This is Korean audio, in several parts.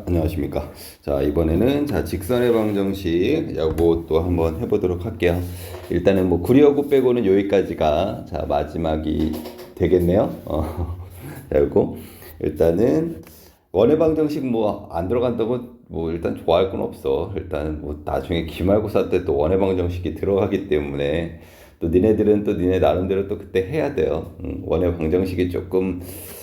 안녕하십니까. 자, 이번에는 직선의 방정식 요거 또 한번 해보도록 할게요. 일단은 뭐 구리어구 빼고는 여기까지가 마지막이 되겠네요. 자, 요거 일단은 원의 방정식 뭐 안 들어간다고 뭐 일단 좋아할 건 없어. 일단 뭐 나중에 기말고사 때 또 원의 방정식이 들어가기 때문에 또 니네들은 또 니네 나름대로 또 그때 해야 돼요. 원의 방정식이 조금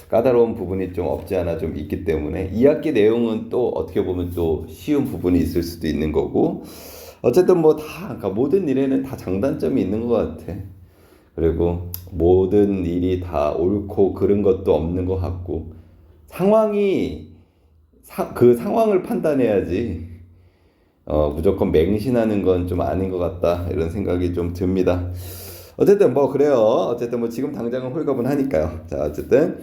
까다로운 부분이 좀 없지 않아 좀 있기 때문에 2학기 내용은 또 어떻게 보면 또 쉬운 부분이 있을 수도 있는 거고, 어쨌든 뭐 다 그러니까 모든 일에는 다 장단점이 있는 것 같아. 그리고 모든 일이 다 옳고 그른 것도 없는 것 같고, 상황이 그 상황을 판단해야지 무조건 맹신하는 건 좀 아닌 것 같다, 이런 생각이 좀 듭니다. 어쨌든 뭐 그래요. 어쨌든 뭐 지금 당장은 홀가분하니까요. 자, 어쨌든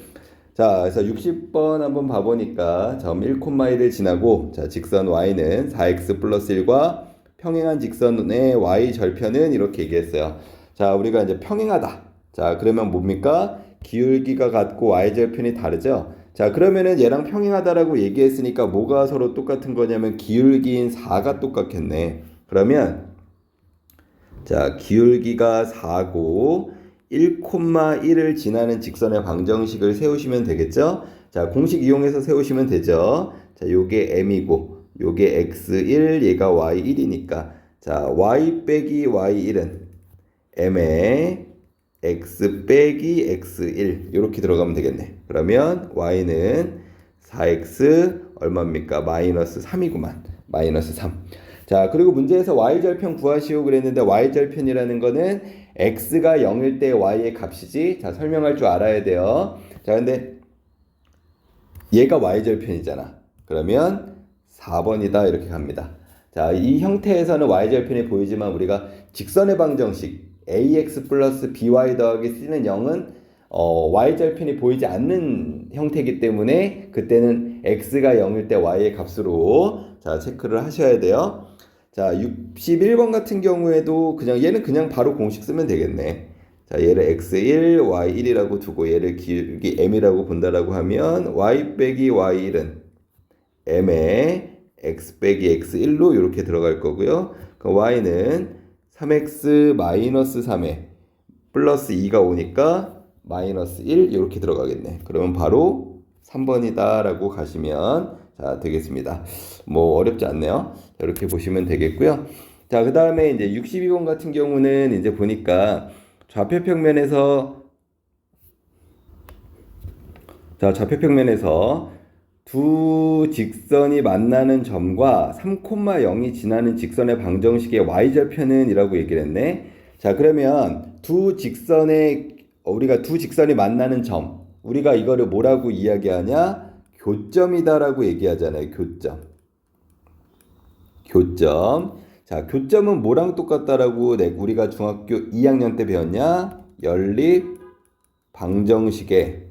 그래서 60번 한번 봐보니까 점 1,1을 지나고, 직선 y는 4x 플러스 1과 평행한 직선의 y 절편은 이렇게 얘기했어요. 자, 우리가 이제 평행하다. 자, 그러면 뭡니까? 기울기가 같고 y 절편이 다르죠? 자, 그러면은 얘랑 평행하다라고 얘기했으니까 뭐가 서로 똑같은 거냐면 기울기인 4가 똑같겠네. 그러면 기울기가 4고 1,1을 지나는 직선의 방정식을 세우시면 되겠죠? 자, 공식 이용해서 세우시면 되죠? 자, 요게 m이고 요게 x1, 얘가 y1이니까 자, y 빼기 y1은 m에 x 빼기 x1 이렇게 들어가면 되겠네. 그러면 y는 4x 얼마입니까? 마이너스 3이구만. 마이너스 3. 자, 그리고 문제에서 y절편 구하시오 그랬는데 y절편이라는 거는 x가 0일 때 y의 값이지. 자, 설명할 줄 알아야 돼요. 자, 근데 얘가 y절편이잖아. 그러면 4번이다 이렇게 갑니다. 자, 이 형태에서는 y절편이 보이지만 우리가 직선의 방정식 ax 플러스 by 더하기 c는 0은 y절편이 보이지 않는 형태이기 때문에 그때는 x가 0일 때 y의 값으로 체크를 하셔야 돼요. 자, 61번 같은 경우에도 얘는 그냥 바로 공식 쓰면 되겠네. 자, 얘를 x1, y1이라고 두고 얘를 기울기 m이라고 본다라고 하면 y 빼기 y1은 m에 x 빼기 x1로 이렇게 들어갈 거고요. 그 y는 3x 마이너스 3에 플러스 2가 오니까 마이너스 1 이렇게 들어가겠네. 그러면 바로 3번이다 라고 가시면 되겠습니다. 뭐 어렵지 않네요. 이렇게 보시면 되겠고요. 자, 그 다음에 이제 62번 같은 경우는 이제 보니까 좌표평면에서 두 직선이 만나는 점과 3,0이 지나는 직선의 방정식의 y절편은 이라고 얘기를 했네. 자, 그러면 우리가 두 직선이 만나는 점, 우리가 이거를 뭐라고 이야기하냐? 교점이다라고 얘기하잖아요. 교점. 자, 교점은 뭐랑 똑같다라고 우리가 중학교 2학년 때 배웠냐? 연립 방정식의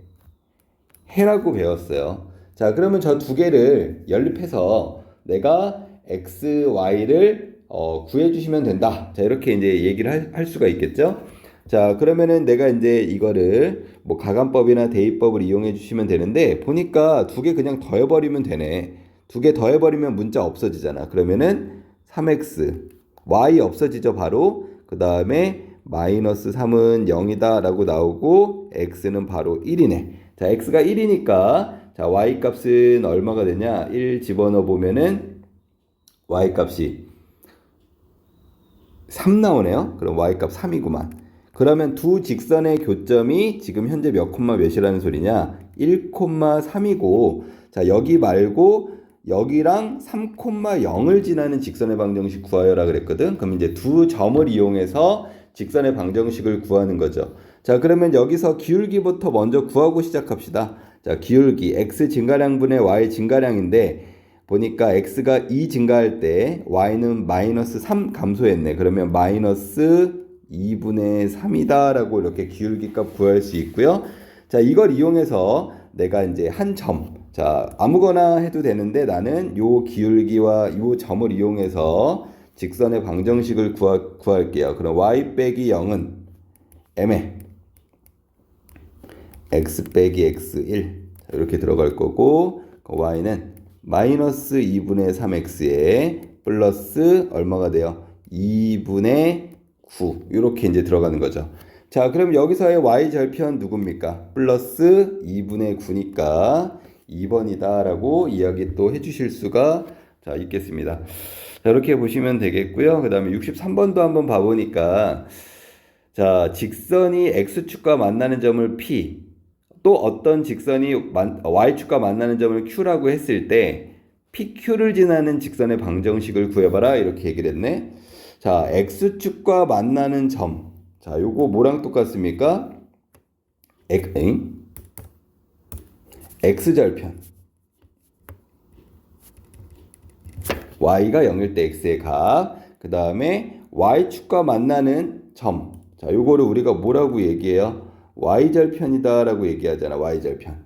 해라고 배웠어요. 자, 그러면 저 두 개를 연립해서 내가 x, y를 구해주시면 된다. 자, 이렇게 이제 얘기를 할 수가 있겠죠? 자, 그러면은 내가 이제 이거를 뭐 가감법이나 대입법을 이용해 주시면 되는데, 보니까 두 개 그냥 더해버리면 되네. 두 개 더해버리면 문자 없어지잖아. 그러면은 3x, y 없어지죠, 바로. 그 다음에 마이너스 3은 0이다 라고 나오고 x는 바로 1이네. 자, x가 1이니까 자, y 값은 얼마가 되냐? 1 집어넣어 보면은 y 값이 3 나오네요. 그럼 y 값 3이구만. 그러면 두 직선의 교점이 지금 현재 몇 콤마 몇이라는 소리냐? 1,3이고, 자, 여기 말고 여기랑 3,0을 지나는 직선의 방정식 구하여라 그랬거든. 그럼 이제 두 점을 이용해서 직선의 방정식을 구하는 거죠. 자, 그러면 여기서 기울기부터 먼저 구하고 시작합시다. 자, 기울기 x 증가량분의 y 증가량인데 보니까 x가 2 증가할 때 y는 마이너스 3 감소했네. 그러면 마이너스 2분의 3이다 라고 이렇게 기울기 값 구할 수 있고요. 자, 이걸 이용해서 내가 이제 한 점, 자, 아무거나 해도 되는데 나는 요 기울기와 요 점을 이용해서 직선의 방정식을 구할게요. 그럼 y 빼기 0은 m에 x 빼기 x1 이렇게 들어갈 거고, y는 마이너스 2분의 3x에 플러스 얼마가 돼요? 2분의 9 이렇게 이제 들어가는 거죠. 자, 그럼 여기서의 y절편 누굽니까? 플러스 2분의 9니까 2번이다 라고 이야기 또 해주실 수가 자 있겠습니다. 자, 이렇게 보시면 되겠고요. 그 다음에 63번도 한번 봐보니까 자, 직선이 x축과 만나는 점을 P, 또 어떤 직선이 y축과 만나는 점을 Q라고 했을 때 PQ를 지나는 직선의 방정식을 구해봐라 이렇게 얘기를 했네. 자, x축과 만나는 점. 자, 요거 뭐랑 똑같습니까? x절편. y가 0일 때 x의 값. 그 다음에 y축과 만나는 점. 자, 요거를 우리가 뭐라고 얘기해요? y절편이다 라고 얘기하잖아. y절편.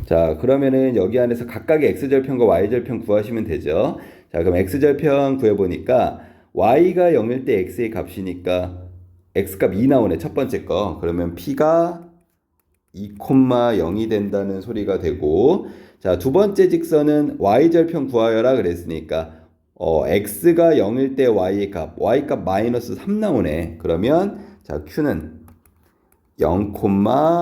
자, 그러면은 여기 안에서 각각의 x절편과 y절편 구하시면 되죠. 자, 그럼 x절편 구해보니까 y가 0일 때 x의 값이니까 x값 2 나오네. 첫 번째 거. 그러면 p가 2,0이 된다는 소리가 되고, 자, 두 번째 직선은 y절편 구하여라 그랬으니까 x가 0일 때 y의 값, y값 마이너스 3 나오네. 그러면 자, q는 0,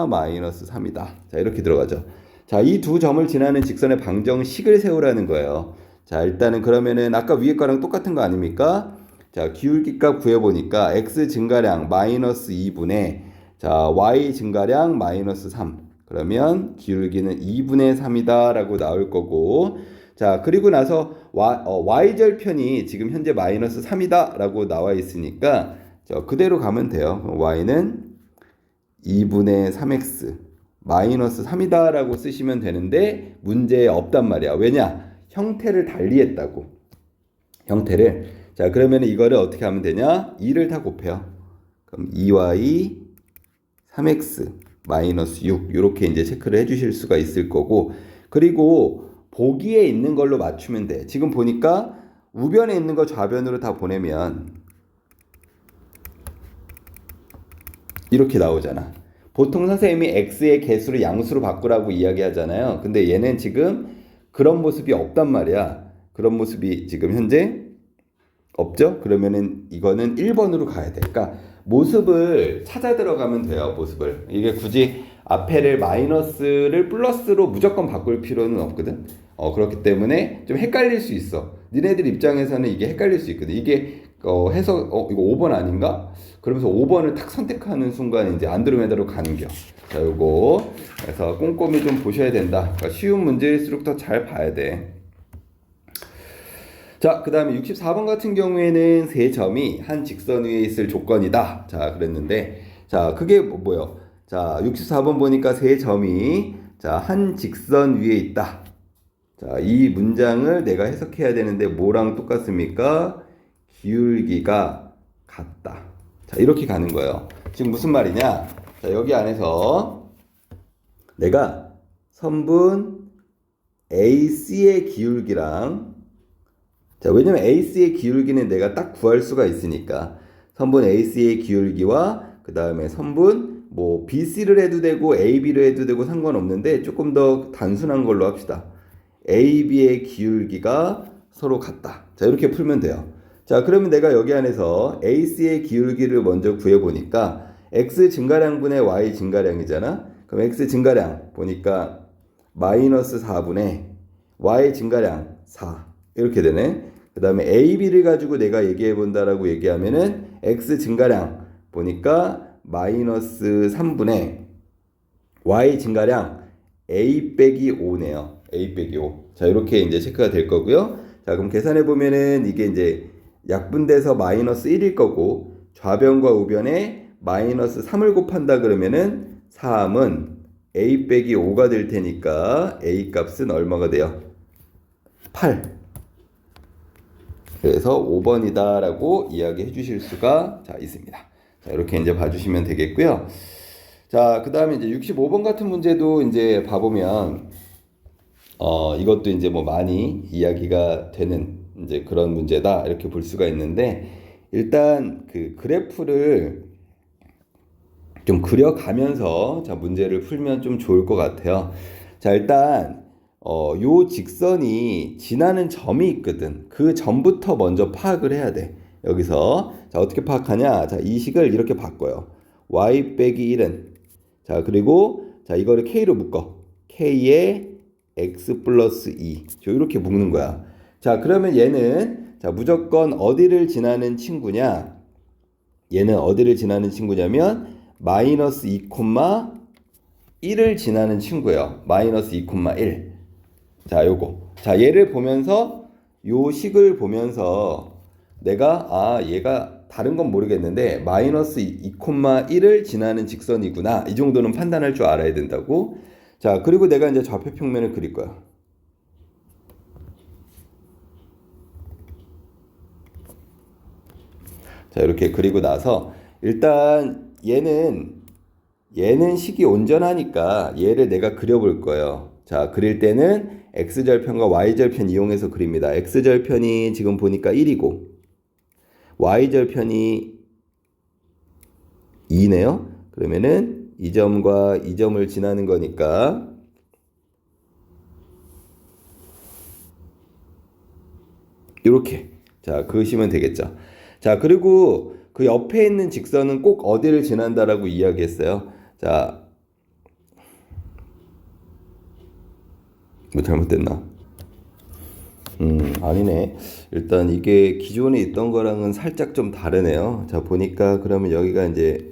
마이너스 3이다. 자, 이렇게 들어가죠. 자, 이 두 점을 지나는 직선의 방정식을 세우라는 거예요. 자, 일단은 그러면은 아까 위에 거랑 똑같은 거 아닙니까? 자, 기울기값 구해보니까 x 증가량 마이너스 2분의 자, y 증가량 마이너스 3. 그러면 기울기는 2분의 3이다 라고 나올 거고, 자, 그리고 나서 y절편이 지금 현재 마이너스 3이다 라고 나와 있으니까 그대로 가면 돼요. y는 2분의 3x 마이너스 3이다 라고 쓰시면 되는데 문제에 없단 말이야. 왜냐? 형태를 달리했다고. 형태를. 자, 그러면 이거를 어떻게 하면 되냐? 2를 다 곱해요. 그럼 2y 3x 마이너스 6 이렇게 이제 체크를 해주실 수가 있을 거고, 그리고 보기에 있는 걸로 맞추면 돼. 지금 보니까 우변에 있는 거 좌변으로 다 보내면 이렇게 나오잖아. 보통 선생님이 x의 개수를 양수로 바꾸라고 이야기하잖아요. 근데 얘는 지금 그런 모습이 없단 말이야. 그런 모습이 지금 현재 없죠? 그러면은 이거는 1번으로 가야 돼. 그러니까 모습을 찾아 들어가면 돼요. 모습을. 이게 굳이 앞에를 마이너스를 플러스로 무조건 바꿀 필요는 없거든. 그렇기 때문에 좀 헷갈릴 수 있어. 니네들 입장에서는 이게 헷갈릴 수 있거든. 이게 해서 이거 5번 아닌가? 그러면서 5번을 탁 선택하는 순간 이제 안드로메다로 가는겨. 자, 요거 그래서 꼼꼼히 좀 보셔야 된다. 그러니까 쉬운 문제일수록 더 잘 봐야 돼. 자, 그 다음에 64번 같은 경우에는 세 점이 한 직선 위에 있을 조건이다. 자, 그랬는데, 자, 그게 뭐요? 자, 64번 보니까 세 점이 자, 한 직선 위에 있다. 자, 이 문장을 내가 해석해야 되는데 뭐랑 똑같습니까? 기울기가 같다. 자, 이렇게 가는 거예요. 지금 무슨 말이냐? 자, 여기 안에서 내가 선분 AC의 기울기랑 자, 왜냐면 AC의 기울기는 내가 딱 구할 수가 있으니까 선분 AC의 기울기와 그 다음에 선분 뭐 BC를 해도 되고 AB를 해도 되고 상관없는데 조금 더 단순한 걸로 합시다. AB의 기울기가 서로 같다. 자, 이렇게 풀면 돼요. 자, 그러면 내가 여기 안에서 AC의 기울기를 먼저 구해보니까 X 증가량분의 Y 증가량이잖아. 그럼 X 증가량 보니까 마이너스 4분의 Y 증가량 4 이렇게 되네. 그 다음에 AB를 가지고 내가 얘기해 본다라고 얘기하면은 X 증가량 보니까 마이너스 3분의 Y 증가량 A 빼기 5네요. A 빼기 5. 자, 이렇게 이제 체크가 될 거고요. 자, 그럼 계산해 보면은 이게 이제 약분돼서 마이너스 1일 거고 좌변과 우변에 마이너스 3을 곱한다 그러면은 3은 A 빼기 5가 될 테니까 A 값은 얼마가 돼요? 8. 그래서 5번이다 라고 이야기해 주실 수가 자, 있습니다. 자, 이렇게 이제 봐주시면 되겠고요. 자, 그 다음에 이제 65번 같은 문제도 이제 봐보면 이것도 이제 뭐 많이 이야기가 되는 이제 그런 문제다 이렇게 볼 수가 있는데, 일단 그 그래프를 좀 그려가면서 자 문제를 풀면 좀 좋을 것 같아요. 자 일단 요 직선이 지나는 점이 있거든. 그 점부터 먼저 파악을 해야 돼. 여기서 자 어떻게 파악하냐? 자 이 식을 이렇게 바꿔요. y 빼기 1은 자 그리고 자 이거를 k로 묶어. k에 x 플러스 2 이렇게 묶는 거야. 자 그러면 얘는 자 무조건 어디를 지나는 친구냐? 얘는 어디를 지나는 친구냐면 마이너스 2,1을 지나는 친구예요. 마이너스 2,1. 자 요거 자 얘를 보면서 요 식을 보면서 내가 얘가 다른 건 모르겠는데 마이너스 2,1을 지나는 직선이구나 이 정도는 판단할 줄 알아야 된다고. 자 그리고 내가 이제 좌표 평면을 그릴 거야. 자 이렇게 그리고 나서 일단 얘는 식이 온전하니까 얘를 내가 그려볼 거예요. 자 그릴 때는 x절편과 y절편 이용해서 그립니다. x절편이 지금 보니까 1이고 y절편이 2네요. 그러면은 이 점과 이 점을 지나는 거니까 이렇게 자 그으시면 되겠죠. 자 그리고 그 옆에 있는 직선은 꼭 어디를 지난다라고 이야기했어요. 자 뭐 잘못됐나? 아니네. 일단 이게 기존에 있던 거랑은 살짝 좀 다르네요. 자 보니까 그러면 여기가 이제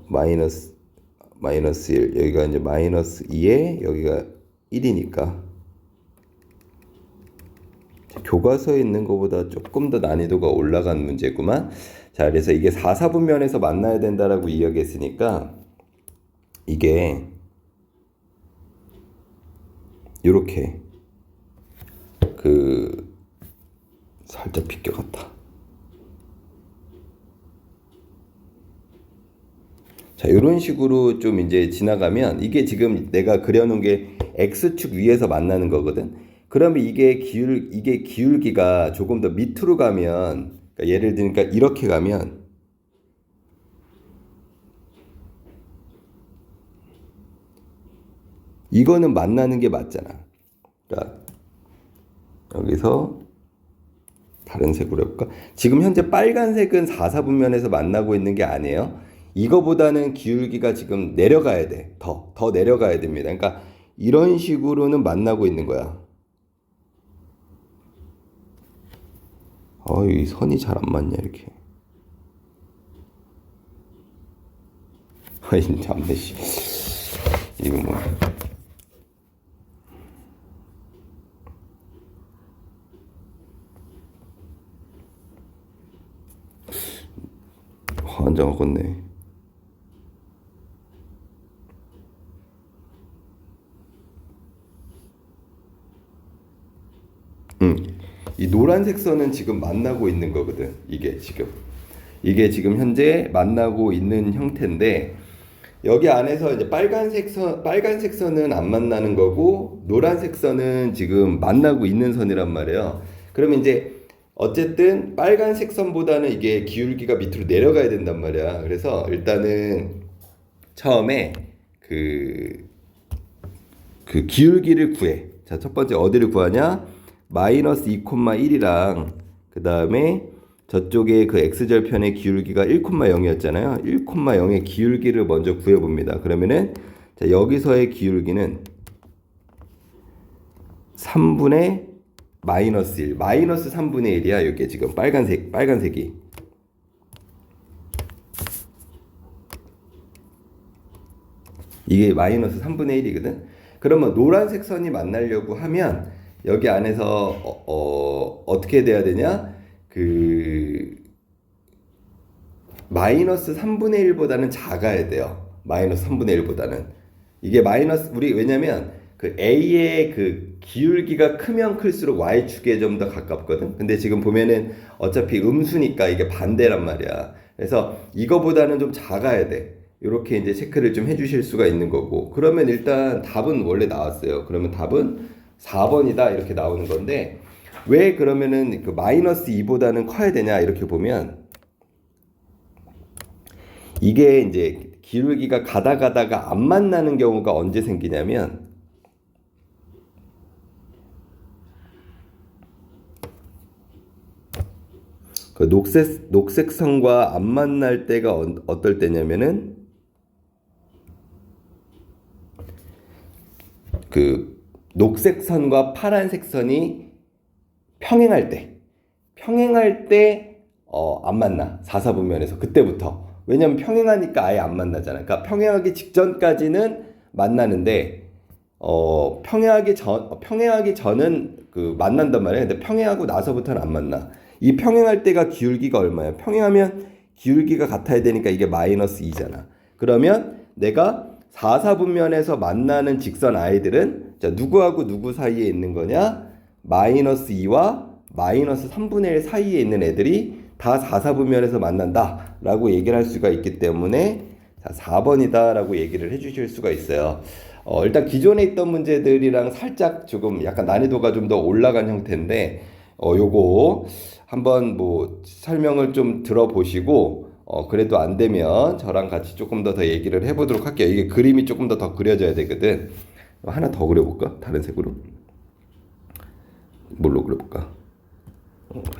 마이너스 1 여기가 이제 마이너스 2에 여기가 1이니까 교과서에 있는 것보다 조금 더 난이도가 올라간 문제구만. 자 그래서 이게 4, 4분면에서 만나야 된다라고 이야기했으니까 이게 요렇게 살짝 비껴갔다. 자 요런 식으로 좀 이제 지나가면 이게 지금 내가 그려놓은 게 x축 위에서 만나는 거거든. 그러면 이게 기울기가 조금 더 밑으로 가면 그러니까 예를 들니까 이렇게 가면 이거는 만나는 게 맞잖아. 그러니까 여기서 다른 색으로 해볼까? 지금 현재 빨간색은 4, 4분면에서 만나고 있는 게 아니에요. 이거보다는 기울기가 지금 내려가야 돼. 더 내려가야 됩니다. 그러니까 이런 식으로는 만나고 있는 거야. 이 선이 잘 안 맞냐 이렇게. 아이 참네 씨. 이거 뭐. 완전 어긋네. 이 노란색 선은 지금 만나고 있는 거거든. 이게 지금 현재 만나고 있는 형태인데 여기 안에서 이제 빨간색 선은 안 만나는 거고 노란색 선은 지금 만나고 있는 선이란 말이에요. 그러면 이제 어쨌든 빨간색 선보다는 이게 기울기가 밑으로 내려가야 된단 말이야. 그래서 일단은 처음에 그 기울기를 구해. 자, 첫 번째 어디를 구하냐? 마이너스 2,1이랑 그 다음에 저쪽에 그 x절편의 기울기가 1,0이었잖아요. 1,0의 기울기를 먼저 구해봅니다. 그러면은 자, 여기서의 기울기는 3분의 마이너스 1, 마이너스 3분의 1이야. 이게 지금 빨간색이. 이게 마이너스 3분의 1이거든. 그러면 노란색 선이 만나려고 하면 여기 안에서 어떻게 돼야 되냐? 마이너스 3분의 1보다는 작아야 돼요. 마이너스 3분의 1보다는. 이게 왜냐면 A의 기울기가 크면 클수록 Y축에 좀 더 가깝거든. 근데 지금 보면은 어차피 음수니까 이게 반대란 말이야. 그래서 이거보다는 좀 작아야 돼. 이렇게 이제 체크를 좀 해주실 수가 있는 거고. 그러면 일단 답은 원래 나왔어요. 그러면 답은 4번이다 이렇게 나오는 건데 왜 그러면은 마이너스 2보다는 커야 되냐 이렇게 보면 이게 이제 기울기가 가다가 안 만나는 경우가 언제 생기냐면 그 녹색 선과 안 만날 때가 어떨 때냐면은 그 녹색 선과 파란색 선이 평행할 때 안 만나. 4, 4분면에서 그때부터. 왜냐면 평행하니까 아예 안 만나잖아. 그러니까 평행하기 직전까지는 만나는데 평행하기 전은 그 만난단 말이야. 근데 평행하고 나서부터는 안 만나. 이 평행할 때가 기울기가 얼마야? 평행하면 기울기가 같아야 되니까 이게 마이너스 2잖아. 그러면 내가 4, 4분면에서 만나는 직선 아이들은 자, 누구하고 누구 사이에 있는 거냐? 마이너스 2와 마이너스 3분의 1 사이에 있는 애들이 다 4, 4분면에서 만난다 라고 얘기를 할 수가 있기 때문에 자, 4번이다 라고 얘기를 해 주실 수가 있어요. 일단 기존에 있던 문제들이랑 살짝 조금 약간 난이도가 좀 더 올라간 형태인데 요거 한번 뭐 설명을 좀 들어보시고 그래도 안 되면 저랑 같이 조금 더 얘기를 해보도록 할게요. 이게 그림이 조금 더 그려져야 되거든. 하나 더 그려볼까? 다른 색으로. 뭘로 그려볼까?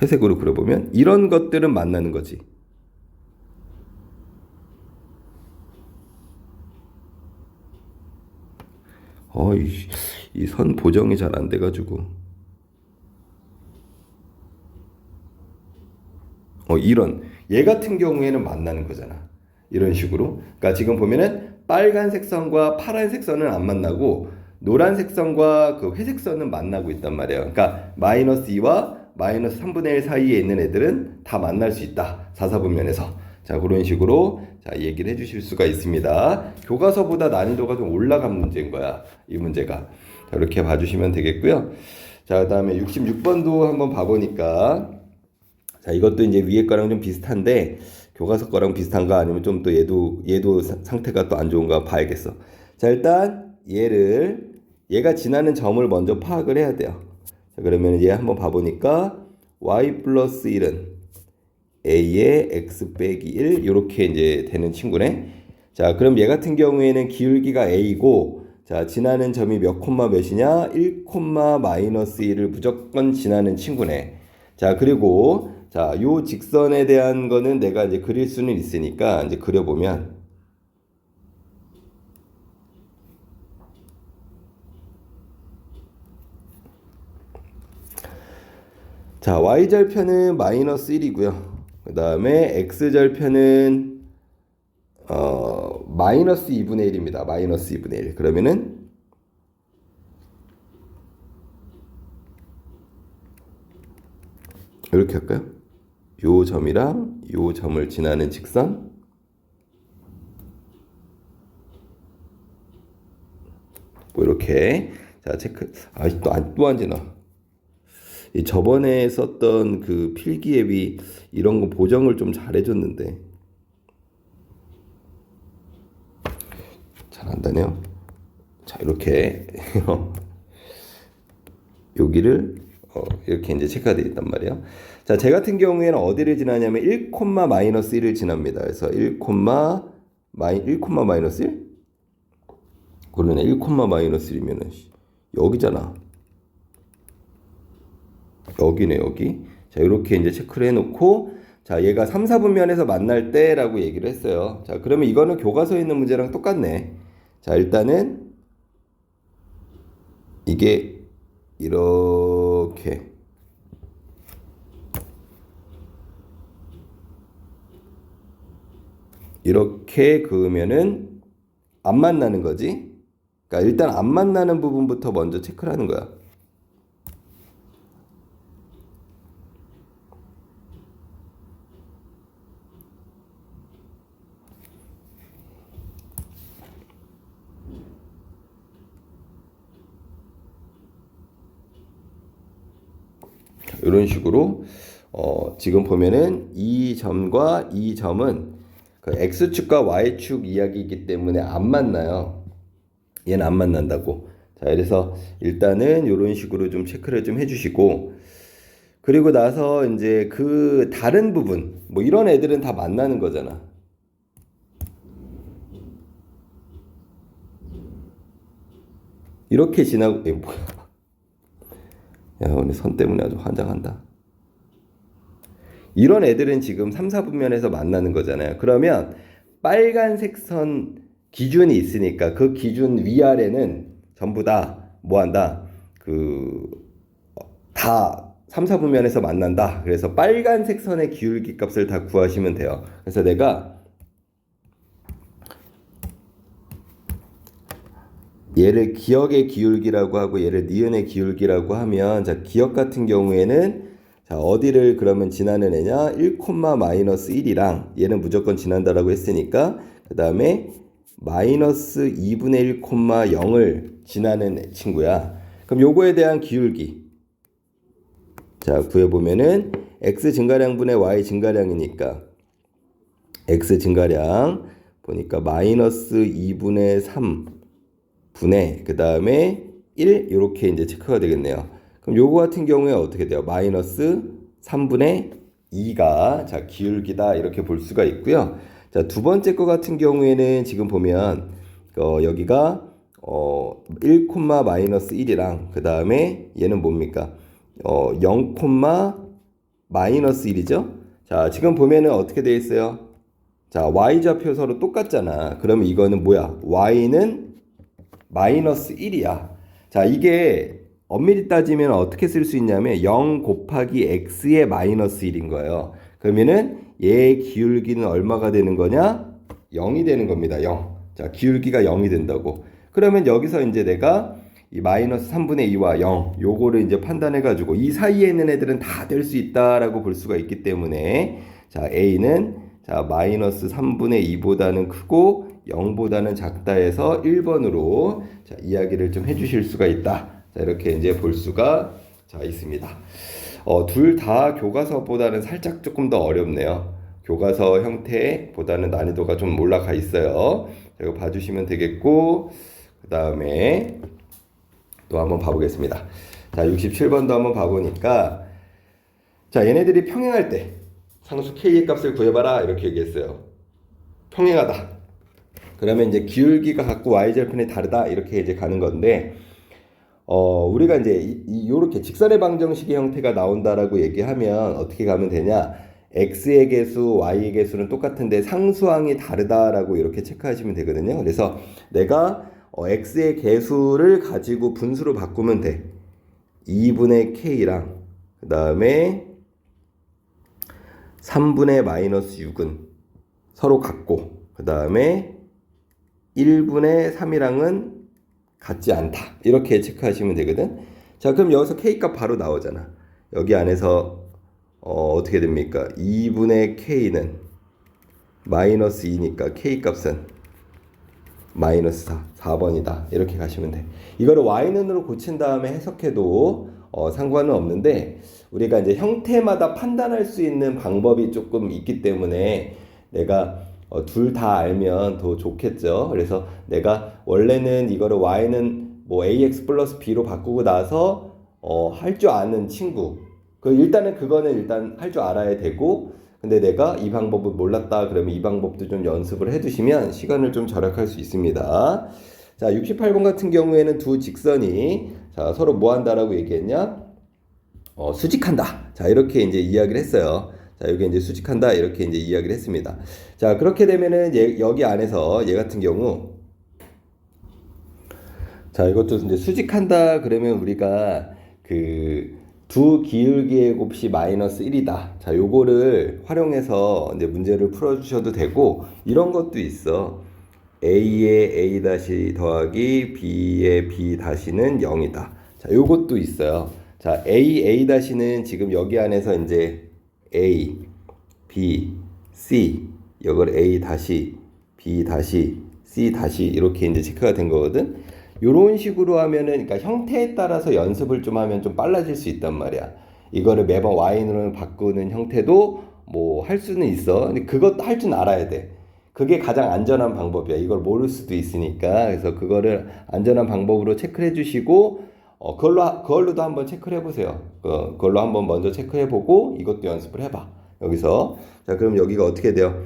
회색으로 그려보면 이런 것들은 만나는 거지. 이 선 보정이 잘 안 돼가지고 이런 얘 같은 경우에는 만나는 거잖아. 이런 식으로. 그러니까 지금 보면은 빨간색 선과 파란색 선은 안 만나고 노란색 선과 그 회색 선은 만나고 있단 말이에요. 그러니까 마이너스 2와 마이너스 3분의 1 사이에 있는 애들은 다 만날 수 있다. 4, 4분면에서. 자, 그런 식으로 자, 얘기를 해 주실 수가 있습니다. 교과서보다 난이도가 좀 올라간 문제인 거야. 이 문제가. 자, 이렇게 봐주시면 되겠고요. 자, 그 다음에 66번도 한번 봐보니까 자, 이것도 이제 위에 거랑 좀 비슷한데 교과서 거랑 비슷한가 아니면 좀 또 얘도 상태가 또 안 좋은가 봐야겠어. 자, 일단 얘가 지나는 점을 먼저 파악을 해야 돼요. 자, 그러면 얘 한번 봐보니까 y 플러스 1은 a의 x 빼기 1 이렇게 이제 되는 친구네. 자, 그럼 얘 같은 경우에는 기울기가 a고 자, 지나는 점이 몇 콤마 몇이냐? 1 콤마 마이너스 1을 무조건 지나는 친구네. 자, 그리고 자, 요 직선에 대한 거는 내가 이제 그릴 수는 있으니까 이제 그려보면 자, y절편은 마이너스 1이고요. 그 다음에 x절편은 마이너스 2분의 1입니다. 마이너스 2분의 1. 그러면은 이렇게 할까요? 요 점이랑 요 점을 지나는 직선 뭐 이렇게 자 체크 또 안 지나 저번에 썼던 그 필기 앱이 이런 거 보정을 좀 잘해줬는데 잘 안다네요. 자 이렇게 여기를 이렇게 이제 체크가 되어 있단 말이에요. 자, 제 같은 경우에는 어디를 지나냐면 1, 마이너스 1을 지납니다. 그래서 1, 마이너스 1? 그러네. 1, 마이너스 1이면은 여기잖아. 여기네, 여기. 자, 이렇게 이제 체크를 해놓고 자, 얘가 3, 4분면에서 만날 때라고 얘기를 했어요. 자, 그러면 이거는 교과서에 있는 문제랑 똑같네. 자, 일단은 이게 이렇게 그으면은 안 만나는 거지. 그러니까 일단 안 만나는 부분부터 먼저 체크를 하는 거야. 이런 식으로 지금 보면은 이 점과 이 점은 그 x축과 y축 이야기이기 때문에 안 만나요. 얘는 안 만난다고. 자, 그래서 일단은 이런 식으로 좀 체크를 좀 해주시고 그리고 나서 이제 그 다른 부분 뭐 이런 애들은 다 만나는 거잖아. 이렇게 지나고 뭐야? 야, 오늘 선 때문에 아주 환장한다. 이런 애들은 지금 3, 4분면에서 만나는 거잖아요. 그러면 빨간색 선 기준이 있으니까 그 기준 위아래는 전부 다 뭐 한다? 다 3, 4분면에서 만난다. 그래서 빨간색 선의 기울기 값을 다 구하시면 돼요. 그래서 내가 얘를 기역의 기울기라고 하고 얘를 니은의 기울기라고 하면, 자, 기역 같은 경우에는 자, 어디를 그러면 지나는 애냐? 1,-1이랑 얘는 무조건 지난다라고 했으니까 그 다음에 마이너스 2분의 1,0을 지나는 친구야. 그럼 요거에 대한 기울기, 자, 구해보면은 x 증가량분의 y 증가량이니까 x 증가량 보니까 마이너스 2분의 3분의 그 다음에 1 이렇게 이제 체크가 되겠네요. 그럼 요거 같은 경우에 어떻게 돼요? 마이너스 3분의 2가 자 기울기다 이렇게 볼 수가 있고요. 자, 두 번째 거 같은 경우에는 지금 보면 여기가 1, 마이너스 1이랑 그 다음에 얘는 뭡니까? 0, 마이너스 1이죠? 자, 지금 보면은 어떻게 되어 있어요? 자, y좌표 서로 똑같잖아. 그러면 이거는 뭐야? y는 마이너스 1이야. 자, 이게 엄밀히 따지면 어떻게 쓸 수 있냐면 0 곱하기 x의 마이너스 1인 거예요. 그러면은 얘의 기울기는 얼마가 되는 거냐? 0이 되는 겁니다. 0. 자, 기울기가 0이 된다고. 그러면 여기서 이제 내가 이 마이너스 3분의 2와 0 요거를 이제 판단해 가지고 이 사이에 있는 애들은 다 될 수 있다라고 볼 수가 있기 때문에 자, a는 자, 마이너스 3분의 2보다는 크고 0보다는 작다 해서 1번으로 자, 이야기를 좀 해주실 수가 있다. 자, 이렇게 이제 볼 수가 자, 있습니다. 둘 다 교과서보다는 살짝 조금 더 어렵네요. 교과서 형태보다는 난이도가 좀 올라가 있어요. 자, 이거 봐주시면 되겠고, 그 다음에 또 한번 봐보겠습니다. 자, 67번도 한번 봐보니까, 자, 얘네들이 평행할 때 상수 k의 값을 구해봐라 이렇게 얘기했어요. 평행하다. 그러면 이제 기울기가 갖고 y절편이 다르다 이렇게 이제 가는 건데, 우리가 이제 요렇게 직선의 방정식의 형태가 나온다라고 얘기하면 어떻게 가면 되냐? x의 개수, y의 개수는 똑같은데 상수항이 다르다라고 이렇게 체크하시면 되거든요. 그래서 내가 x의 개수를 가지고 분수로 바꾸면 돼. 2분의 k랑 그 다음에 3분의 마이너스 6은 서로 같고 그 다음에 1분의 3이랑은 같지 않다. 이렇게 체크하시면 되거든. 자, 그럼 여기서 k값 바로 나오잖아. 여기 안에서 어떻게 됩니까? 2분의 k는 마이너스 2니까 k값은 마이너스 4번이다. 이렇게 가시면 돼. 이거를 y는으로 고친 다음에 해석해도 상관은 없는데 우리가 이제 형태마다 판단할 수 있는 방법이 조금 있기 때문에 내가 둘 다 알면 더 좋겠죠. 그래서 내가 원래는 이거를 y는 뭐 ax 플러스 b로 바꾸고 나서 할 줄 아는 친구 일단은 그거는 일단 할 줄 알아야 되고, 근데 내가 이 방법을 몰랐다 그러면 이 방법도 좀 연습을 해두시면 시간을 좀 절약할 수 있습니다. 자, 68번 같은 경우에는 두 직선이 자 서로 뭐 한다라고 얘기했냐? 수직한다. 자, 이렇게 이제 이야기를 했어요. 자, 여기 이제 수직한다 이렇게 이제 이야기를 했습니다. 자, 그렇게 되면은 여기 안에서 얘 같은 경우 자, 이것도 이제 수직한다 그러면 우리가 두 기울기의 곱이 마이너스 1이다. 자, 요거를 활용해서 이제 문제를 풀어 주셔도 되고, 이런 것도 있어. a의 a 다시 더하기 b의 b 다시는 0이다. 자, 요것도 있어요. 자, a 다시는 지금 여기 안에서 이제 a, b, c, 이걸 a 다시, b 다시, c 다시 이렇게 이제 체크가 된 거거든. 요런 식으로 하면은, 그러니까 형태에 따라서 연습을 좀 하면 좀 빨라질 수 있단 말이야. 이거를 매번 y로 바꾸는 형태도 뭐 할 수는 있어. 근데 그것도 할 줄 알아야 돼. 그게 가장 안전한 방법이야. 이걸 모를 수도 있으니까. 그래서 그거를 안전한 방법으로 체크를 해주시고, 그걸로도 한번 체크를 해보세요. 그걸로 한번 먼저 체크해보고 이것도 연습을 해봐. 여기서. 자, 그럼 여기가 어떻게 돼요?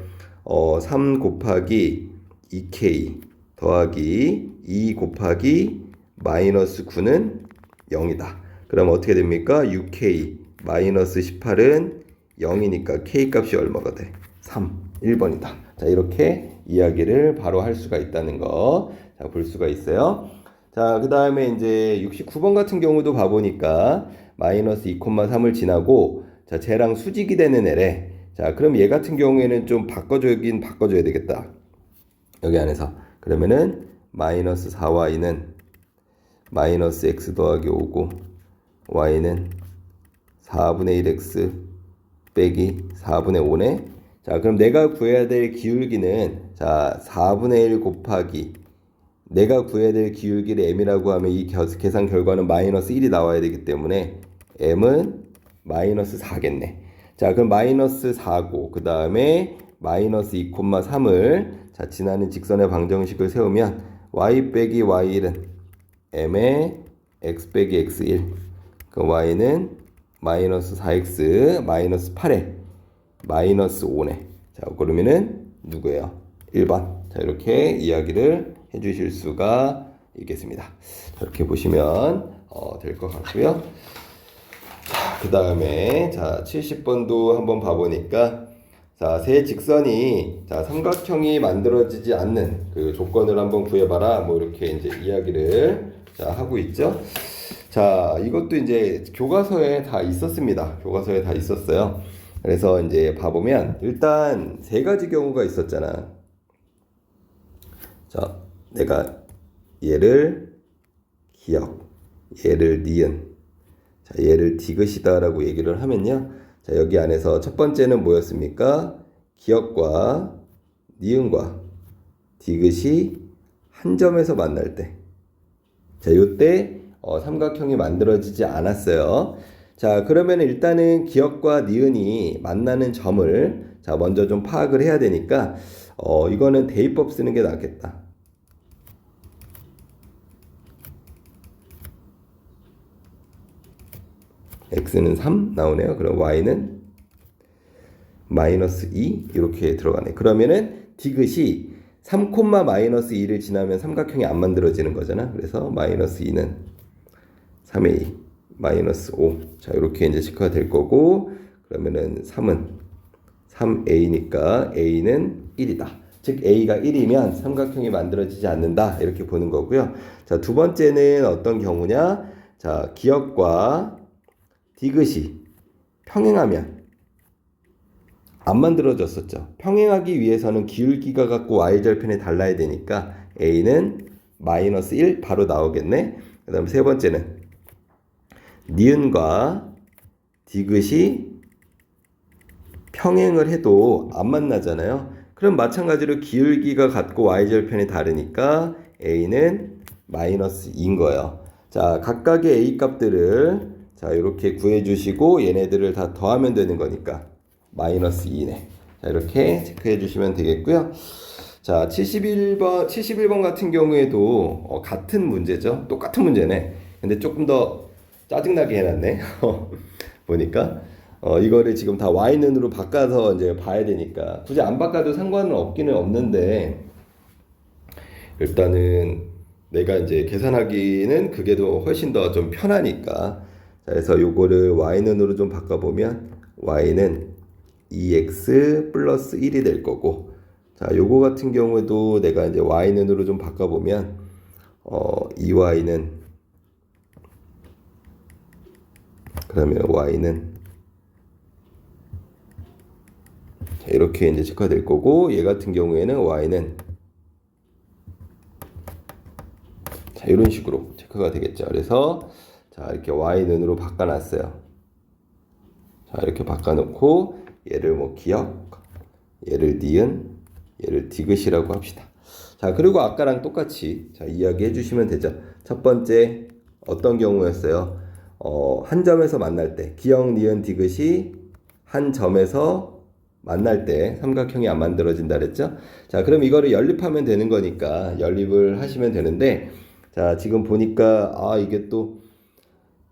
3 곱하기 2k 더하기 2 곱하기 마이너스 9는 0이다. 그럼 어떻게 됩니까? 6k 마이너스 18은 0이니까 k 값이 얼마가 돼? 3, 1번이다. 자, 이렇게 이야기를 바로 할 수가 있다는 거, 자, 볼 수가 있어요. 자, 그 다음에 이제 69번 같은 경우도 봐보니까 마이너스 2,3을 지나고, 자, 쟤랑 수직이 되는 애래. 자, 그럼 얘 같은 경우에는 좀 바꿔주긴 바꿔줘야 되겠다. 여기 안에서. 그러면은 마이너스 4y는 마이너스 x 더하기 5고, y는 4분의 1x 빼기 4분의 5네. 자, 그럼 내가 구해야 될 기울기는, 자, 4분의 1 곱하기, 내가 구해야 될 기울기를 m이라고 하면 이 계산 결과는 마이너스 1이 나와야 되기 때문에 m은 마이너스 4겠네. 자, 그럼 마이너스 4고, 그 다음에 마이너스 2,3을, 자, 지나는 직선의 방정식을 세우면 y 빼기 y1은 m의 x 빼기 x1, 그 y는 마이너스 4x 마이너스 8에 마이너스 5네. 자, 그러면은 누구예요? 1번. 자, 이렇게 이야기를 해주실 수가 있겠습니다. 자, 이렇게 보시면 될 것 같고요. 자, 그 다음에 자 70번도 한번 봐보니까, 자, 세 직선이, 자, 삼각형이 만들어지지 않는 그 조건을 한번 구해봐라. 뭐 이렇게 이제 이야기를, 자, 하고 있죠. 자, 이것도 이제 교과서에 다 있었습니다. 교과서에 다 있었어요. 그래서 이제 봐보면 일단 세 가지 경우가 있었잖아. 자, 내가 얘를 기역, 얘를 니은, 자, 얘를 디귿이다라고 얘기를 하면요. 자, 여기 안에서 첫 번째는 뭐였습니까? 기역과 니은과 디귿이 한 점에서 만날 때. 자, 요때 삼각형이 만들어지지 않았어요. 자, 그러면 일단은 기역과 니은이 만나는 점을, 자, 먼저 좀 파악을 해야 되니까 이거는 대입법 쓰는 게 낫겠다. x는 3 나오네요. 그럼 y는 마이너스 2 이렇게 들어가네. 그러면은 디귿이 3, 마이너스 2를 지나면 삼각형이 안 만들어지는 거잖아. 그래서 마이너스 2는 3의 2 마이너스 5. 자, 이렇게 이제 체크가 될 거고, 그러면은 3은 3a니까 a는 1이다. 즉 a가 1이면 삼각형이 만들어지지 않는다. 이렇게 보는 거고요. 자, 두 번째는 어떤 경우냐? 자, 기역과 디귿이 평행하면 안 만들어졌었죠. 평행하기 위해서는 기울기가 갖고 y절편에 달라야 되니까 a는 마이너스 1 바로 나오겠네. 그 다음 세 번째는 니은과 디귿이 평행을 해도 안 만나잖아요. 그럼 마찬가지로 기울기가 같고 y절편이 다르니까 a는 마이너스 2인 거예요. 자, 각각의 a 값들을, 자, 이렇게 구해주시고 얘네들을 다 더하면 되는 거니까 마이너스 2네. 자, 이렇게 체크해 주시면 되겠고요. 자, 71번 같은 경우에도 같은 문제죠. 똑같은 문제네. 근데 조금 더 짜증나게 해놨네. 보니까 이거를 지금 다 y는으로 바꿔서 이제 봐야 되니까 굳이 안 바꿔도 상관은 없기는 없는데, 일단은 내가 이제 계산하기는 그게 더 훨씬 더 좀 편하니까, 자, 그래서 요거를 y는으로 좀 바꿔보면 y는 2x 플러스 1이 될 거고, 자, 요거 같은 경우에도 내가 이제 y는으로 좀 바꿔보면 2y는, 그러면 y는, 자, 이렇게 이제 체크가 될 거고, 얘 같은 경우에는 y는, 자, 이런 식으로 체크가 되겠죠. 그래서 자, 이렇게 y는으로 바꿔놨어요. 자, 이렇게 바꿔놓고 얘를 뭐 기역, 얘를 니은, 얘를 디귿이라고 합시다. 자, 그리고 아까랑 똑같이, 자, 이야기해 주시면 되죠. 첫 번째 어떤 경우였어요? 한 점에서 만날 때, 기역, 니은, 디귿이 한 점에서 만날 때 삼각형이 안 만들어진다 그랬죠? 자, 그럼 이거를 연립하면 되는 거니까 연립을 하시면 되는데, 자, 지금 보니까 이게 또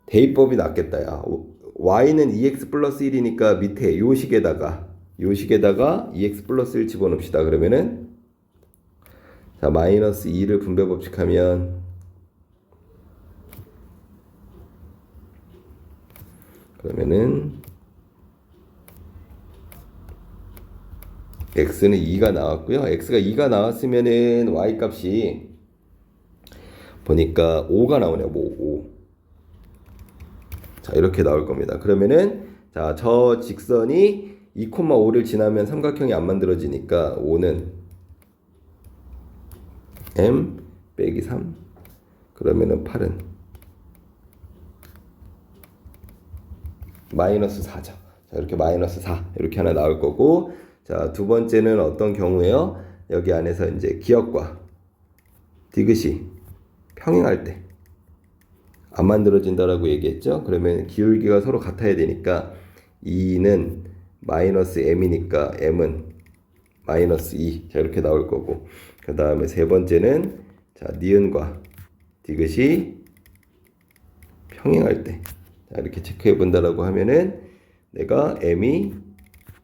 대입법이 낫겠다. 야, y는 2x 플러스 1이니까 밑에 요 식에다가 2x 플러스 1 집어넣읍시다. 그러면은 자, 마이너스 2를 분배 법칙하면 그러면은 x는 2가 나왔고요. x가 2가 나왔으면은 y 값이 보니까 5가 나오네요. 뭐 5. 자, 이렇게 나올 겁니다. 그러면은 자, 저 직선이 2,5를 지나면 삼각형이 안 만들어지니까 5는 m 빼기 3. 그러면은 8은 마이너스 4죠. 자, 이렇게 마이너스 4 이렇게 하나 나올 거고, 자, 두 번째는 어떤 경우에요? 여기 안에서 이제 기역과 디귿이 평행할 때 안 만들어진다라고 얘기했죠. 그러면 기울기가 서로 같아야 되니까 2는 마이너스 m이니까 m은 마이너스 2. 자, 이렇게 나올 거고, 그 다음에 세 번째는 자, 니은과 디귿이 평행할 때, 자, 이렇게 체크해 본다라고 하면은 내가 m이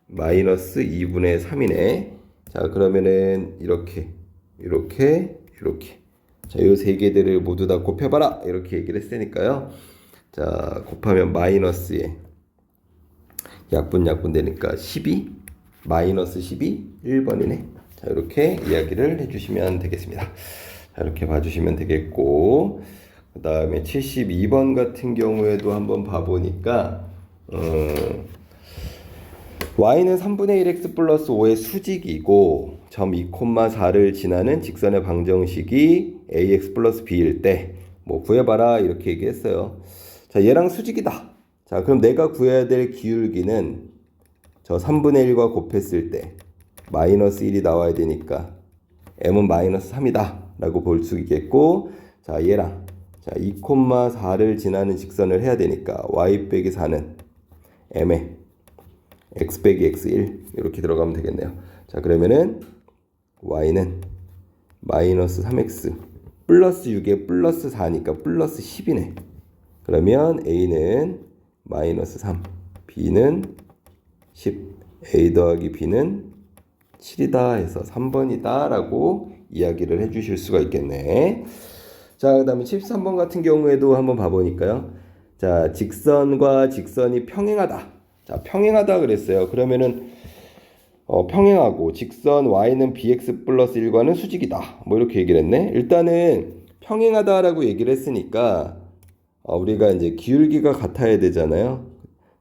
마이너스 2분의 3이네. 자, 그러면은 이렇게 자, 요 세 개들을 모두 다 곱해봐라 이렇게 얘기를 했으니까요. 자, 곱하면 마이너스에 약분 되니까 12 마이너스 12 1번이네. 자, 이렇게 이야기를 해주시면 되겠습니다. 자, 이렇게 봐주시면 되겠고, 그 다음에 72번 같은 경우에도 한번 봐보니까 y는 3분의 1x 플러스 5의 수직이고 점 2,4를 지나는 직선의 방정식이 ax 플러스 b일 때 뭐 구해봐라 이렇게 얘기했어요. 자, 얘랑 수직이다. 자, 그럼 내가 구해야 될 기울기는 저 3분의 1과 곱했을 때 마이너스 1이 나와야 되니까 m은 마이너스 3이다 라고 볼 수 있겠고, 자, 얘랑 자, 2,4를 지나는 직선을 해야 되니까 y 빼기 4는 m에 x 빼기 x1 이렇게 들어가면 되겠네요. 자, 그러면은 y는 마이너스 3x 플러스 6에 플러스 4니까 플러스 10이네. 그러면 a는 마이너스 3, b는 10, a 더하기 b는 7이다 해서 3번이다 라고 이야기를 해주실 수가 있겠네. 자, 그 다음에 73번 같은 경우에도 한번 봐보니까요. 자, 직선과 직선이 평행하다. 자, 평행하다 그랬어요. 그러면은 평행하고 직선 y는 bx 플러스 1과는 수직이다. 뭐 이렇게 얘기를 했네. 일단은 평행하다라고 얘기를 했으니까 우리가 이제 기울기가 같아야 되잖아요.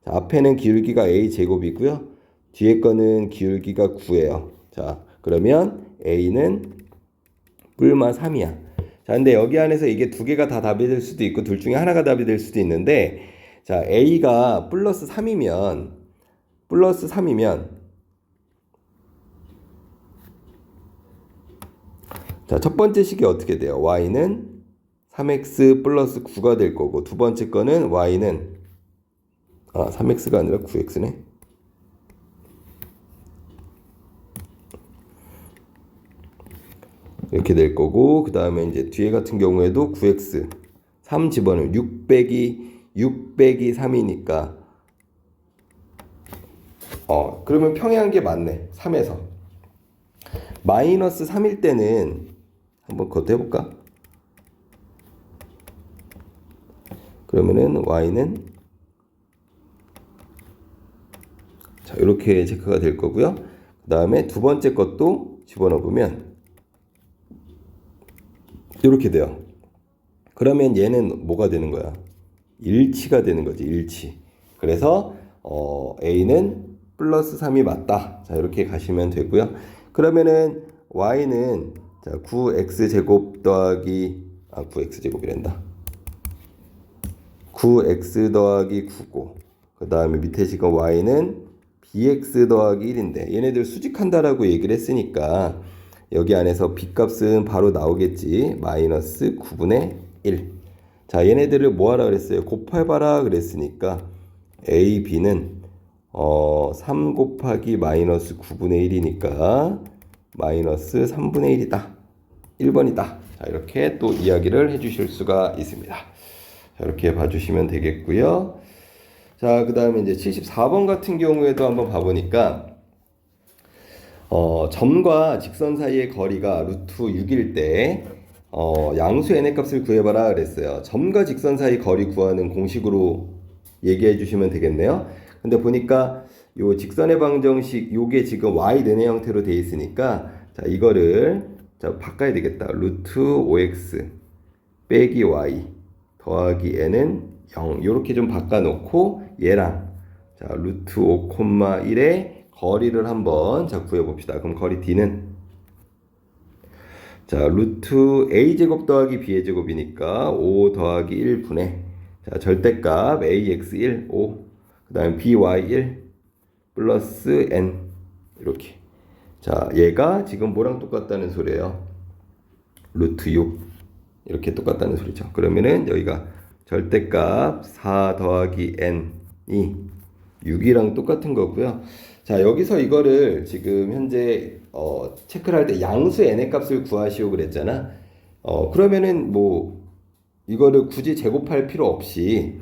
자, 앞에는 기울기가 a 제곱이고요. 뒤에 거는 기울기가 9예요. 자, 그러면 a는 뿔마 3이야. 자, 근데 여기 안에서 이게 두 개가 다 답이 될 수도 있고 둘 중에 하나가 답이 될 수도 있는데, 자, a가 플러스 3이면 자, 첫 번째 식이 어떻게 돼요? y는 3x 플러스 9가 될 거고, 두 번째 거는 y는 3x가 아니라 9x네. 이렇게 될 거고, 그 다음에 이제 뒤에 같은 경우에도 9x 3 집어넣으면 6 빼기 3이니까 그러면 평행한 게 맞네. 3에서 마이너스 3일 때는 한번 그것도 해볼까? 그러면은 y는 자, 이렇게 체크가 될 거고요. 그 다음에 두 번째 것도 집어넣으면 이렇게 돼요. 그러면 얘는 뭐가 되는 거야? 일치가 되는 거지, 일치. 그래서 a는 플러스 3이 맞다. 자, 이렇게 가시면 되고요. 그러면은 y는 자, 9x 제곱 더하기 9x 제곱이란다. 9x 더하기 9고, 그 다음에 밑에 지금 y는 bx 더하기 1인데 얘네들 수직한다라고 얘기를 했으니까 여기 안에서 b값은 바로 나오겠지. 마이너스 9분의 1. 자, 얘네들을 뭐하라 그랬어요? 곱해봐라 그랬으니까 a, b는 3 곱하기 마이너스 9분의 1이니까 마이너스 3분의 1이다. 1번이다. 자, 이렇게 또 이야기를 해주실 수가 있습니다. 자, 이렇게 봐주시면 되겠고요. 자, 그 다음에 이제 74번 같은 경우에도 한번 봐보니까 점과 직선 사이의 거리가 루트 6일 때 양수 n의 값을 구해봐라 그랬어요. 점과 직선 사이 거리 구하는 공식으로 얘기해 주시면 되겠네요. 근데 보니까 요 직선의 방정식 요게 지금 y 는의 형태로 돼 있으니까 자 이거를 자 바꿔야 되겠다. 루트 5x 빼기 y 더하기 n은 0 요렇게 좀 바꿔놓고 얘랑 자 루트 5,1의 거리를 한번 자 구해봅시다. 그럼 거리 d는 자 루트 a제곱 더하기 b의 제곱이니까 5 더하기 1분의 자 절대값 ax1 5 그 다음에 by1 플러스 n 이렇게 자 얘가 지금 뭐랑 똑같다는 소리예요? 루트 6 이렇게 똑같다는 소리죠. 그러면은 여기가 절대값 4 더하기 n이 6이랑 똑같은 거고요. 자 여기서 이거를 지금 현재 체크를 할 때 양수 n의 값을 구하시오 그랬잖아. 그러면은 뭐 이거를 굳이 제곱할 필요 없이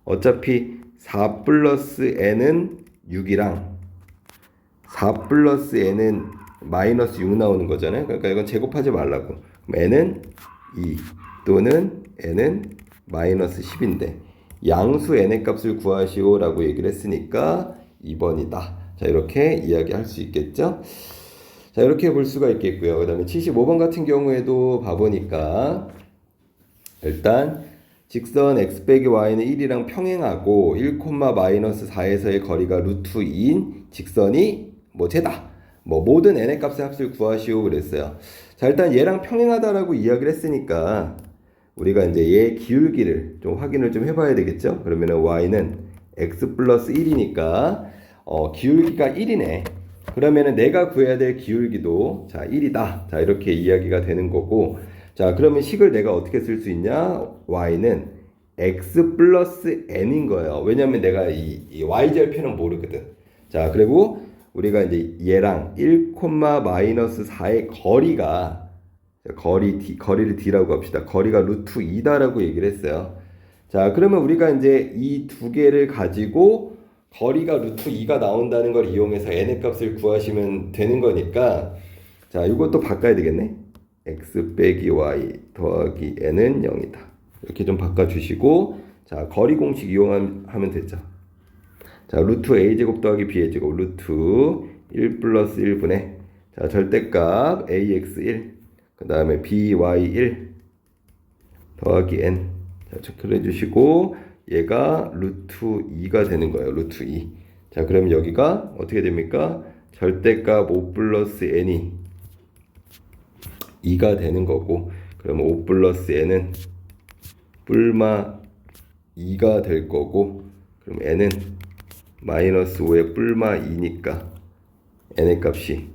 어차피 4 플러스 n은 6이랑 4 플러스 n은 마이너스 6 나오는 거잖아요. 그러니까 이건 제곱하지 말라고. n은 2 또는 n은 마이너스 10인데 양수 n의 값을 구하시오 라고 얘기를 했으니까 2번이다. 자 이렇게 이야기할 수 있겠죠. 자 이렇게 볼 수가 있겠고요. 그 다음에 75번 같은 경우에도 봐보니까 일단 직선 x 빼기 y는 1이랑 평행하고 1, 마이너스 4에서의 거리가 루트 2인 직선이 뭐 쟤다. 뭐 모든 n의 값의 합을 구하시오 그랬어요. 자 일단 얘랑 평행하다라고 이야기를 했으니까 우리가 이제 얘 기울기를 좀 확인을 좀 해봐야 되겠죠. 그러면은 y는 x 플러스 1이니까 기울기가 1이네. 그러면은 내가 구해야 될 기울기도 자 1이다. 자 이렇게 이야기가 되는 거고. 자 그러면 식을 내가 어떻게 쓸 수 있냐? y는 x 플러스 n인 거예요. 왜냐면 내가 이 y절편은 모르거든. 자 그리고 우리가 이제 얘랑 1, 마이너스 4의 거리가 거리를 d라고 합시다. 거리가 루트 2다라고 얘기를 했어요. 자 그러면 우리가 이제 이 두 개를 가지고 거리가 루트 2가 나온다는 걸 이용해서 n의 값을 구하시면 되는 거니까 자 이것도 바꿔야 되겠네. x 빼기 y 더하기 n은 0이다. 이렇게 좀 바꿔주시고 자 거리 공식 이용하면 되죠. 자 루트 a제곱 더하기 b의 제곱 루트 1 플러스 1분의 자 절대값 ax1 그 다음에 by1 더하기 n 자 체크를 해주시고 얘가 루트 2가 되는 거예요. 루트 2. 자 그러면 여기가 어떻게 됩니까? 절대값 5 플러스 n이 2가 되는 거고 그러면 5 플러스 n은 뿔마 2가 될 거고 그럼 n은 마이너스 5에 뿔마 2니까 n의 값이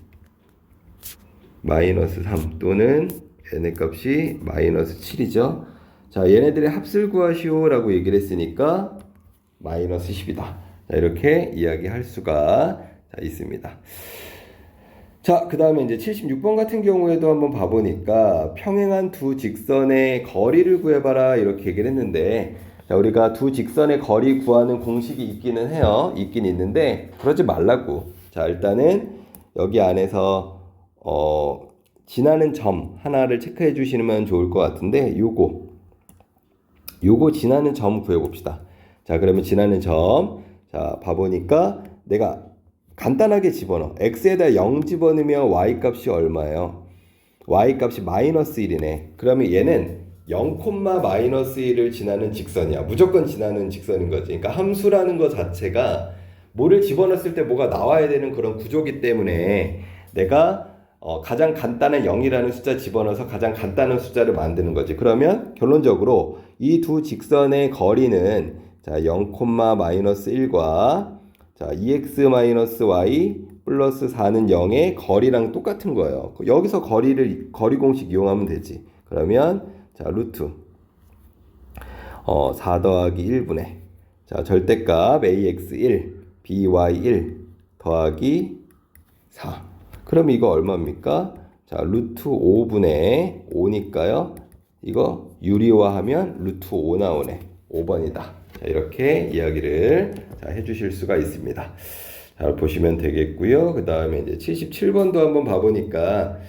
마이너스 3 또는 n의 값이 마이너스 7이죠. 자 얘네들의 합을 구하시오 라고 얘기를 했으니까 마이너스 10이다. 자 이렇게 이야기할 수가 있습니다. 자 그 다음에 이제 76번 같은 경우에도 한번 봐보니까 평행한 두 직선의 거리를 구해봐라 이렇게 얘기를 했는데 자 우리가 두 직선의 거리 구하는 공식이 있기는 해요. 있긴 있는데 그러지 말라고. 자 일단은 여기 안에서 지나는 점 하나를 체크해 주시면 좋을 것 같은데 요거 지나는 점 구해봅시다. 자 그러면 지나는 점 자 봐보니까 내가 간단하게 집어넣어. x에다 0 집어넣으면 y 값이 얼마예요? y 값이 마이너스 1이네. 그러면 얘는 0, 마이너스 1을 지나는 직선이야. 무조건 지나는 직선인 거지. 그러니까 함수라는 것 자체가 뭐를 집어넣었을 때 뭐가 나와야 되는 그런 구조기 때문에 내가 가장 간단한 0이라는 숫자 집어넣어서 가장 간단한 숫자를 만드는 거지. 그러면 결론적으로 이 두 직선의 거리는 자 0, 마이너스 1과 자 2x-y 플러스 4는 0의 거리랑 똑같은 거예요. 여기서 거리 공식 이용하면 되지. 그러면 자 루트 4 더하기 1분의 자 절대값 ax1 by1 더하기 4 그럼 이거 얼마입니까? 자 루트 5분의 5니까요. 이거 유리화하면 루트 5 나오네. 5번이다. 자, 이렇게 이야기를 해주실 수가 있습니다. 잘 보시면 되겠고요. 그 다음에 이제 77번도 한번 봐보니까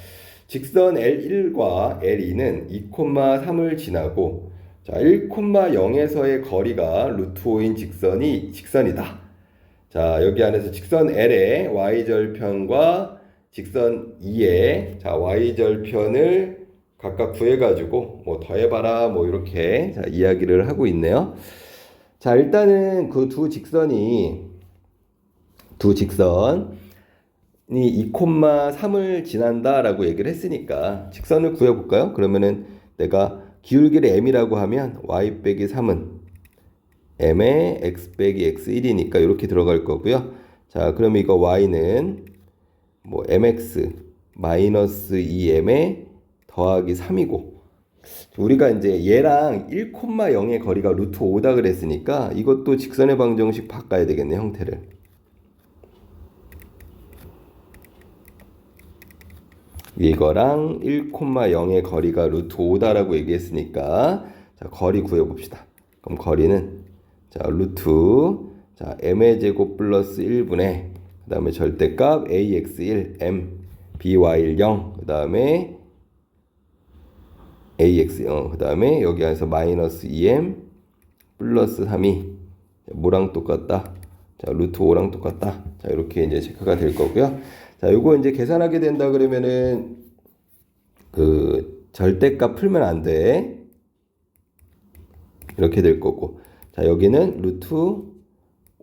직선 L1과 L2는 2,3을 지나고 자, 1,0에서의 거리가 루트 5인 직선이다. 자, 여기 안에서 직선 L의 y절편과 직선 2의 자, y절편을 각각 구해가지고 뭐 더해봐라 뭐 이렇게 자, 이야기를 하고 있네요. 자, 일단은 그 두 직선이 2,3을 지난다라고 얘기를 했으니까 직선을 구해볼까요? 그러면은 내가 기울기를 m이라고 하면 y 빼기 3은 m에 x 빼기 x1이니까 이렇게 들어갈 거고요. 자, 그럼 이거 y는 뭐 mx 마이너스 2m에 더하기 3이고 우리가 이제 얘랑 1,0의 거리가 루트 5다 그랬으니까 이것도 직선의 방정식 바꿔야 되겠네, 형태를. 이거랑 1,0의 거리가 루트 5다라고 얘기했으니까 자, 거리 구해봅시다. 그럼 거리는 자, 루트 자, m의 제곱 플러스 1분의 그 다음에 절대값 ax1 m by 0 그 다음에 ax 0 그 다음에 여기 안에서 마이너스 2m 플러스 3이 뭐랑 똑같다? 자, 루트 5랑 똑같다. 자, 이렇게 이제 체크가 될 거고요. 자, 요거 이제 계산하게 된다 그러면은 그 절대값 풀면 안 돼. 이렇게 될 거고. 자, 여기는 루트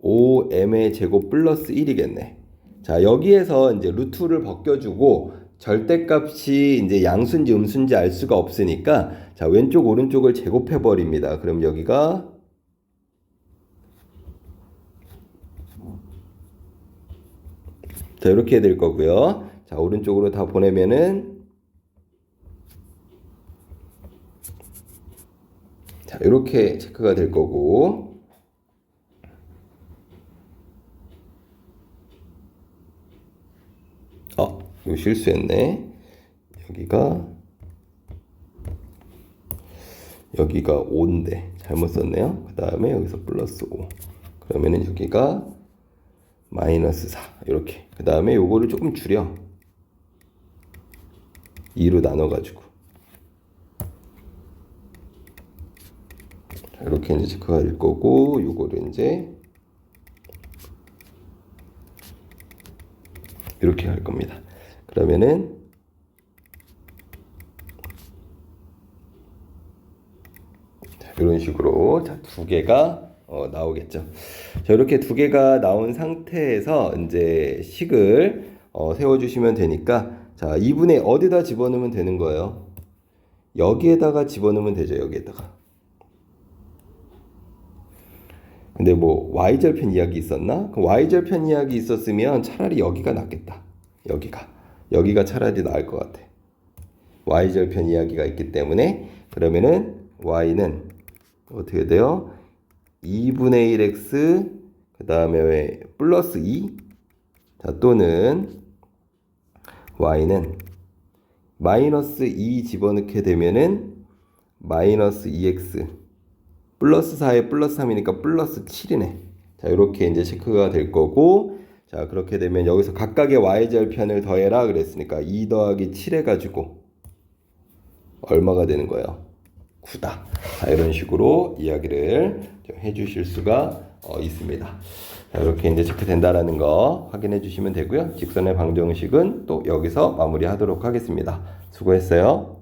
5m의 제곱 플러스 1이겠네. 자, 여기에서 이제 루트를 벗겨주고 절대값이 이제 양수인지 음수인지 알 수가 없으니까 자, 왼쪽 오른쪽을 제곱해 버립니다. 그럼 여기가 자, 이렇게 될 거고요. 자, 오른쪽으로 다 보내면은 자, 이렇게 체크가 될 거고 이거 실수했네. 여기가 5인데 잘못 썼네요. 그 다음에 여기서 플러스 5 그러면은 여기가 마이너스 4 이렇게 그 다음에 요거를 조금 줄여 2로 나눠 가지고 이렇게 이제 체크가 될 거고 요거를 이제 이렇게 할 겁니다. 그러면은 자, 이런 식으로 자, 두 개가 나오겠죠. 자, 이렇게 두 개가 나온 상태에서 이제 식을 세워주시면 되니까 자, 2분의 어디다 집어넣으면 되는 거예요? 여기에다가 집어넣으면 되죠. 여기에다가. 근데 뭐 y절편 이야기 있었나? 그 y절편 이야기 있었으면 차라리 여기가 낫겠다. 여기가 차라리 나을 것 같아. y절편 이야기가 있기 때문에 그러면은 y는 어떻게 돼요? 2분의 1x 그 다음에 왜 플러스 2 자, 또는 y는 마이너스 2 집어넣게 되면은 마이너스 2x 플러스 4에 플러스 3이니까 플러스 7이네. 자, 이렇게 이제 체크가 될 거고 자, 그렇게 되면 여기서 각각의 y절편을 더해라 그랬으니까 2 더하기 7 해가지고 얼마가 되는 거예요? 9다. 자, 이런 식으로 이야기를 해주실 수가 있습니다. 자, 이렇게 이제 체크된다라는 거 확인해 주시면 되고요. 직선의 방정식은 또 여기서 마무리하도록 하겠습니다. 수고했어요.